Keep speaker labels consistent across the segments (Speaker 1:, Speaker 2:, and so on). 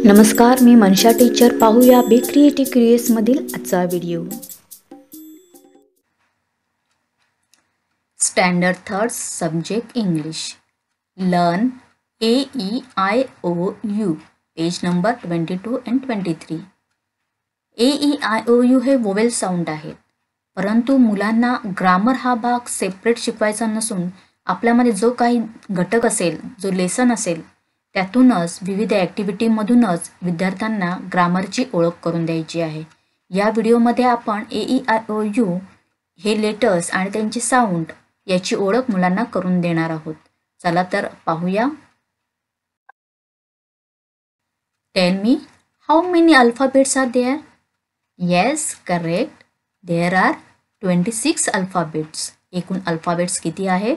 Speaker 1: नमस्कार, मी मनशा टीचर. पाहूया बी क्रिएटिव्ह क्रिएट्स मधील आजचा video. Standard third subject English. Learn AEIOU. Page number 22 and 23. AEIOU हे वोवेल साऊंड आहेत, परंतु मुलांना ग्रामर हा भाग सेपरेट शिकवायचा नसून आपल्यामध्ये जो काही घटक असेल, जो लेसन असेल, त्यातूनच विविध ॲक्टिव्हिटीमधूनच विद्यार्थ्यांना ग्रामरची ओळख करून द्यायची आहे. या व्हिडिओमध्ये आपण AEIOU हे लेटर्स आणि त्यांची साऊंड याची ओळख मुलांना करून देणार आहोत. चला तर पाहूया. Tell me, how many alphabets are there? Yes, correct. There are 26 alphabets. एकूण अल्फाबेट्स किती आहेत?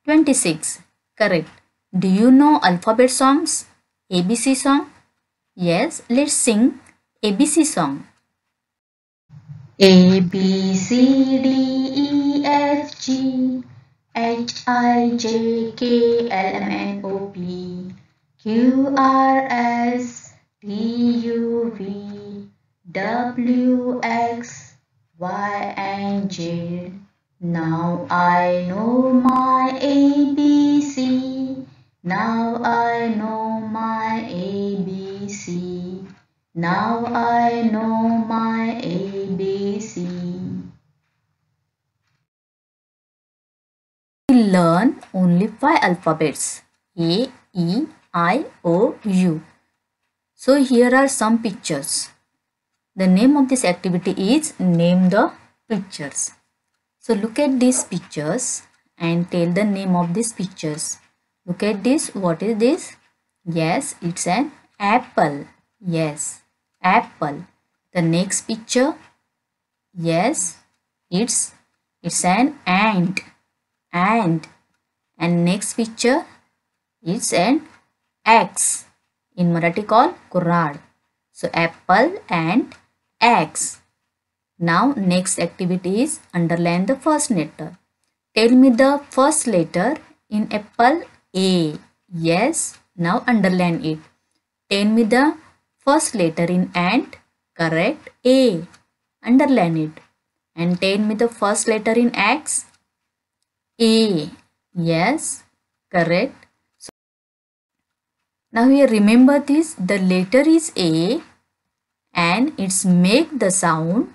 Speaker 1: 26. Correct. Do you know alphabet songs? ABC song? Yes, let's sing ABC song. A, B, C, D, E, F, G, H, I, J, K, L, M, N, O, P, Q, R, S, T, U, V, W, X, Y, and Z. Now I know my ABC. Now I know my ABC. Now I know my ABC. We learn only 5 alphabets: A, E, I, O, U. So here are some pictures. The name of this activity is name the pictures. So look at these pictures and tell the name of these pictures. Look at this. What is this? Yes, it's an apple. Yes, apple. The next picture. Yes, it's an ant. Ant. And next picture, it's an axe. In Marathi called kurad. So apple and axe. Now next activity is underline the first letter. Tell me the first letter in apple. A. Yes, now underline it. Tell me the first letter in ant. Correct. A. Underline it. And tell me the first letter in axe. A. Yes, correct. So now here remember this. The letter is A and it's make the sound.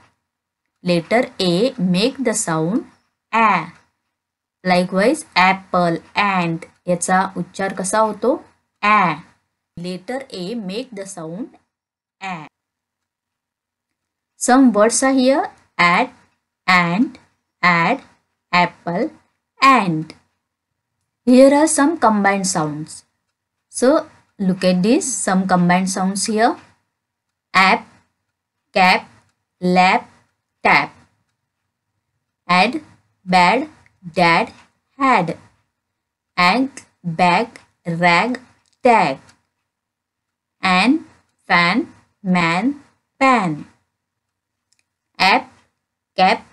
Speaker 1: Letter A make the sound A. Likewise apple, ant याचा उच्चार कसा होतो? A. Letter A make the sound A. Some words are here: at, ant, add, apple, ant. Here are some combined sounds. So look at this. Some combined sounds here: app, cap, lap, tap. Add, bad, dad, had. Ant, bag, rag, tag. An, fan, man, pan. App, cap,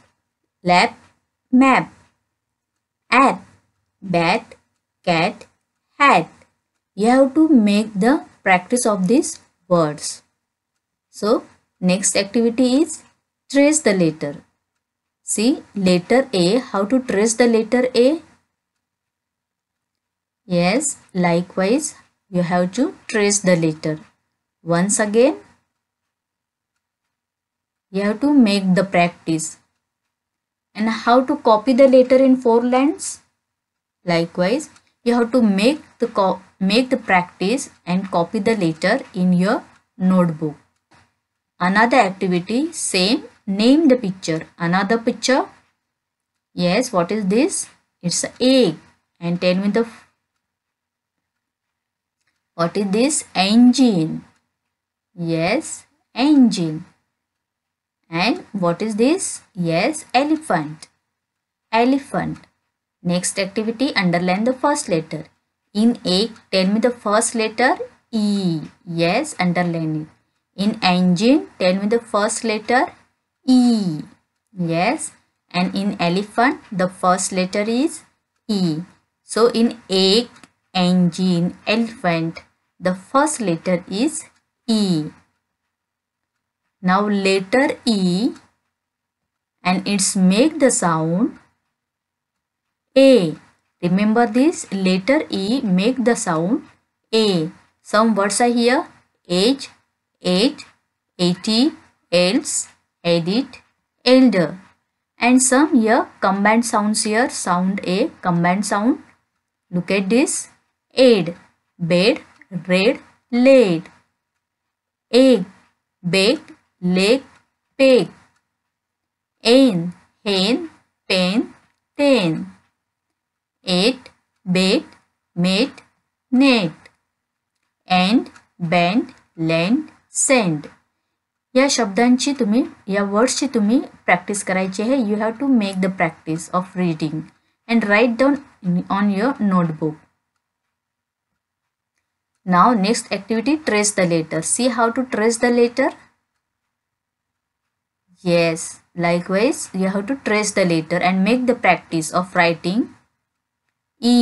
Speaker 1: lap, map. At, bat, cat, hat. You have to make the practice of these words. So next activity is trace the letter. See letter A, how to trace the letter A? Yes, likewise you have to trace the letter. Once again, you have to make the practice. And how to copy the letter in 4 lines? Likewise, you have to make the practice and copy the letter in your notebook. Another activity, same, name the picture. Another picture. Yes, what is this? It's an egg. And tell me what is this? Engine. Yes, engine. And what is this? Yes, elephant. Elephant. Next activity, underline the first letter. In egg, tell me the first letter. E. Yes, underline it. In engine, tell me the first letter. E. Yes. And in elephant, the first letter is E. So in egg, engine, elephant, the first letter is E. Now letter E and it's make the sound A. Remember this, letter E make the sound A. Some words are here: age, age, 80, else, edit, elder. And some here combined sounds here, sound A, combined sound. Look at this: aid, bed, read, laid. Egg, baked, leg, peg. Ain, hen, pen, ten. Ate, baked, made, net. And, bend, lend, send. या शब्दांची तुम्ही, या वर्ड्सची तुम्ही practice करायची आहे. You have to make the practice of reading and write down on your notebook. Now next activity, trace the letter. See how to trace the letter. Yes, likewise you have to trace the letter and make the practice of writing E.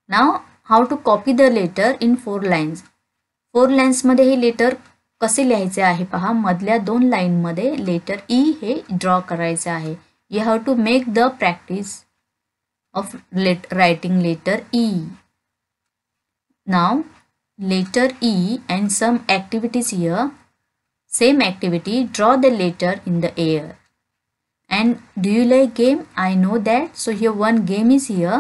Speaker 1: Now how to copy the letter in 4 lines. 4 lines मध्ये हे letter कसे लिहायचे आहे पहा. मधल्या 2 line मध्ये letter E हे draw करायचे आहे. You have to make the practice of writing letter E. Now letter E and some activities here. Same activity, draw the letter in the air. And do you like game? I know that. So here one game is here.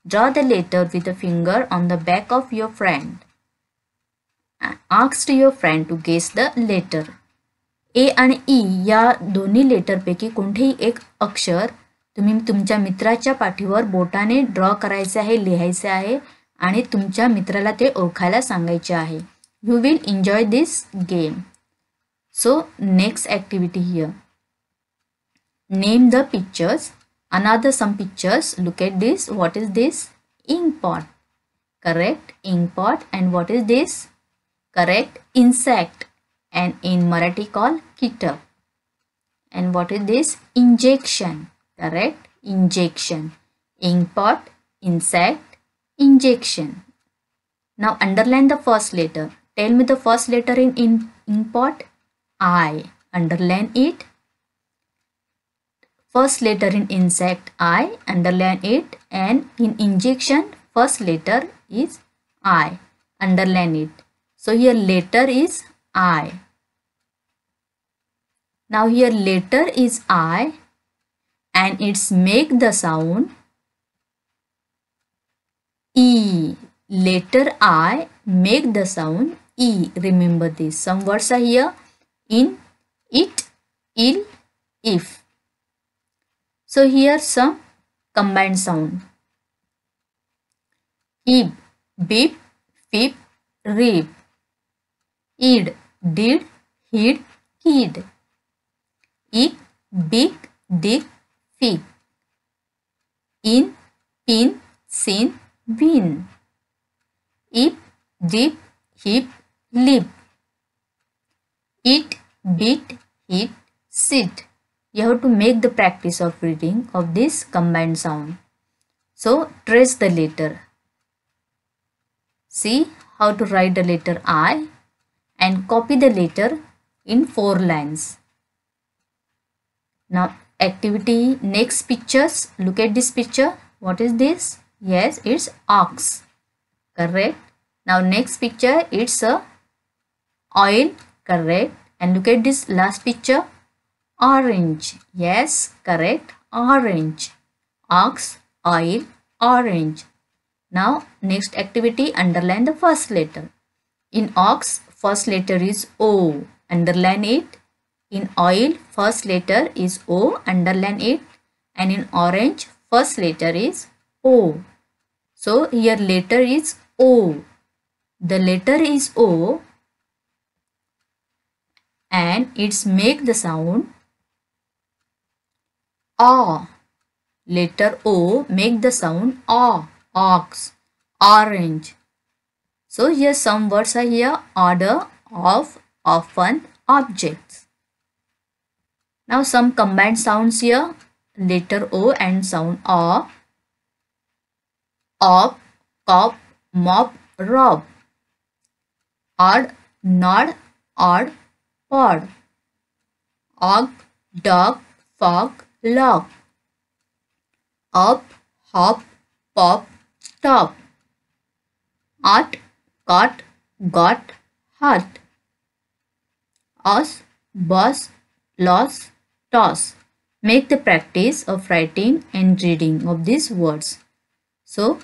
Speaker 1: Draw the letter with a finger on the back of your friend. Ask your friend to guess the letter. A आणि E या दोन्ही लेटरपैकी कोणतेही एक अक्षर तुम्ही तुमच्या मित्राच्या पाठीवर बोटाने ड्रॉ करायचे आहे, लिहायचे आहे आणि तुमच्या मित्राला ते ओळखायला सांगायचे आहे. You will enjoy this game. So next activity here. Name the pictures. Another some pictures. Look at this. What is this? Ink pot. Correct. Ink pot. And what is this? Correct. Insect. And in Marathi called kitak. And what is this? Injection. Correct. Injection. Ink pot. Insect. Injection. Now underline the first letter. Tell me the first letter in ink pot. I. Underline it. First letter in insect, I. Underline it. And in injection, first letter is I. Underline it. So here letter is I. Now here letter is I and it's make the sound E. Letter I make the sound E. Remember this. Some words are here. In, it, ill, if. So here some combined sound. Ib, bib, fib, rib. Id, did, hid, kid. Ik, big, dig, fig. In, pin, sin, win. Ip, dip, hip, lip. Eat, beat, hit, sit. You have to make the practice of reading of this combined sound. So trace the letter. See how to write the letter I and copy the letter in 4 lines. Now activity, next pictures. Look at this picture. What is this? Yes, it's ox. Correct. Now next picture, it's a oil. Correct. And look at this last picture. Orange. Yes, correct. Orange. Ox, oil, orange. Now next activity, underline the first letter. In ox, first letter is O. Underline it. In oil, first letter is O. Underline it. And in orange, first letter is O. So here letter is O. The letter is O and it's make the sound A. Letter O make the sound A. Ox, orange. So here some words are here. Order, of, often, objects. Now some combined sounds here. Letter O and sound A. Op, cop, mop, rob. odd, nod, odd, pod. Og, dog, fog, log. Up, hop, pop, top. Ot, cot, got, hot. Os, boss, loss, toss. Make the practice of writing and reading of these words. So,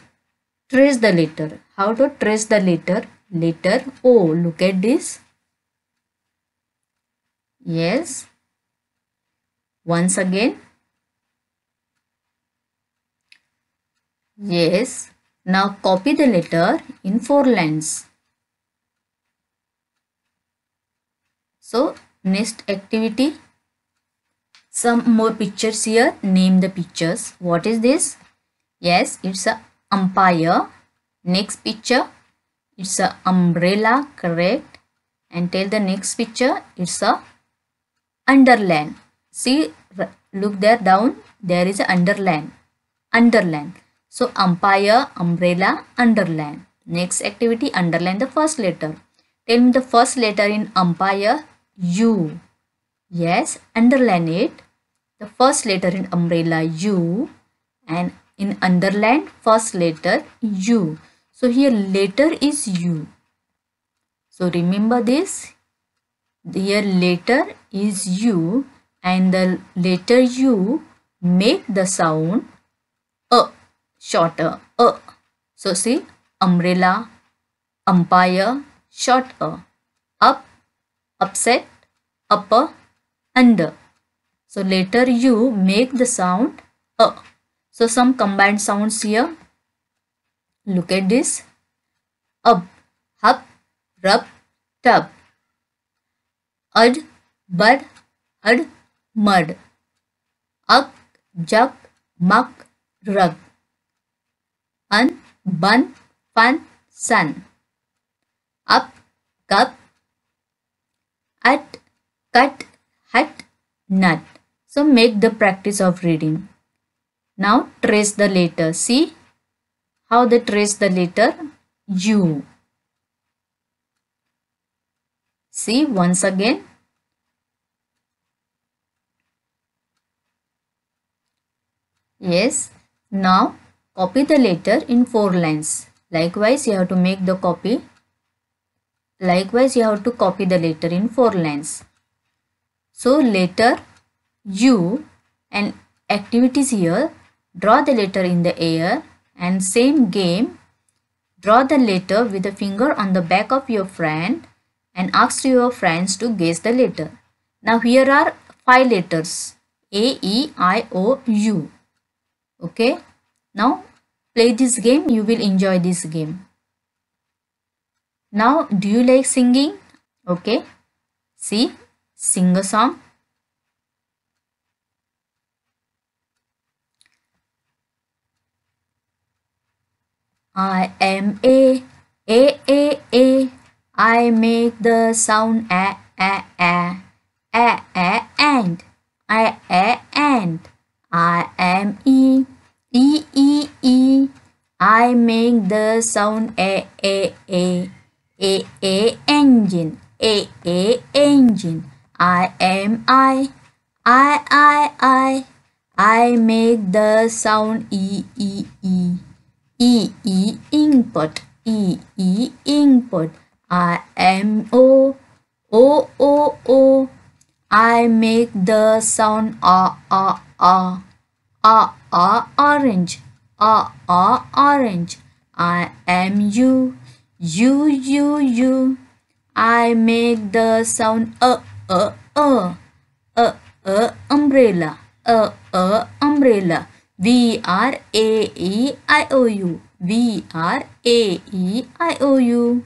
Speaker 1: trace the letter. How to trace the letter? Letter O. Look at this. Yes. Once again. Yes. Now copy the letter in 4 lines. So, next activity. Some more pictures here. Name the pictures. What is this? Yes, it's a umpire. Next picture, it's a umbrella, correct. And tell the next picture, it's a underline. See, look there down, there is a underline. Underline. So, umpire, umbrella, underline. Next activity, underline the first letter. Tell me the first letter in umpire, U. Yes, underline it. The first letter in umbrella, U. And in underline, first letter, U. So, here letter is U. So, remember this. Here letter is U. And the letter U make the sound A. Shorter, A. So, see, umbrella, umpire, short A. Up, upset, upper, under. So, letter U make the sound A. So, some combined sounds here. Look at this. Up, hup, rub, tub. Ud, bud, hud, mud. Ugh, jug, muck, rug. Un, bun, fun, sun. Up, cup. At, cut, hut, nut. So make the practice of reading. Now trace the letter. See how they trace the letter U. See once again. Yes. Now copy the letter in 4 lines. Likewise, you have to make the copy. Likewise, you have to copy the letter in 4 lines. So, letter U and activities here. Draw the letter in the air and same game. Draw the letter with the finger on the back of your friend and ask your friends to guess the letter. Now, here are 5 letters. A, E, I, O, U. Okay. Now, play this game. You will enjoy this game. Now, do you like singing? Okay. See, sing a song. I am A, I make the sound A, and. I, and. I am E, I make the sound A, engine, engine. I am I make the sound E, input, input. I am O, I make the sound orange, orange. I am U, I make the sound umbrella, umbrella. V R A E I O U, V R A E I O U.